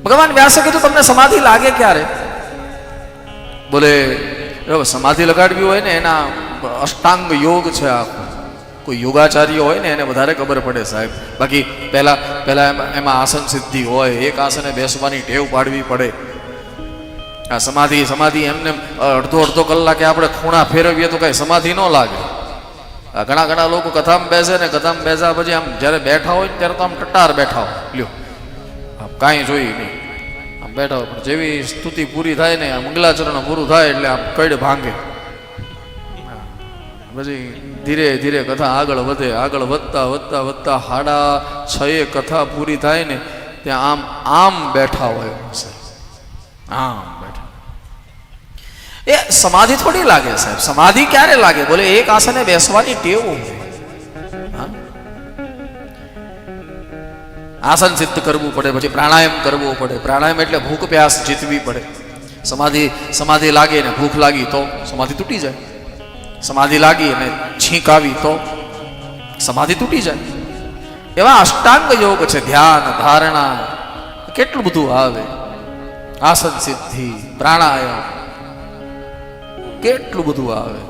ભગવાન વ્યાસે કીધું તમને સમાધિ લાગે ક્યારે? બોલે સમાધિ લગાડવી હોય ને એના અષ્ટાંગ યોગ છે આખો. કોઈ યોગાચાર્ય હોય ને એને વધારે ખબર પડે સાહેબ. બાકી પહેલા એમાં આસન સિદ્ધિ હોય, એક આસને બેસવાની ટેવ પાડવી પડે. આ સમાધિ એમને અડધો કલાકે આપણે ખૂણા ફેરવીએ તો કઈ સમાધિ ન લાગે. ઘણા લોકો કથામાં બેસે ને કથામાં બેસ્યા પછી આમ જ્યારે બેઠા હોય ને ત્યારે તો આમ ટટ્ટાર બેઠા હોય, લ્યો આમ કાંઈ જોઈ નહીં, આમ બેઠા હોય. પણ જેવી સ્તુતિ પૂરી થાય ને, મંગલાચરણ પૂરું થાય એટલે આમ કઈડ ભાંગે. પછી ધીરે ધીરે કથા આગળ વધતા 6:30 કથા પૂરી થાય ને ત્યાં આમ બેઠા હોય, આમ બેઠા. એ સમાધિ થોડી લાગે સાહેબ. સમાધિ ક્યારે લાગે? બોલે એક આસને બેસવાની ટેવ હોય. આસન સિદ્ધ કરવું પડે, પછી પ્રાણાયામ કરવો પડે. પ્રાણાયામ એટલે ભૂખ પ્યાસ જીતવી પડે. સમાધિ લાગે ને ભૂખ લાગી તો સમાધિ તૂટી જાય. સમાધિ લાગી અને છીંક આવી તો સમાધિ તૂટી જાય. એવા અષ્ટાંગ યોગ છે, ધ્યાન, ધારણા, કેટલું બધું આવે. આસન સિદ્ધિ, પ્રાણાયામ, કેટલું બધું આવે.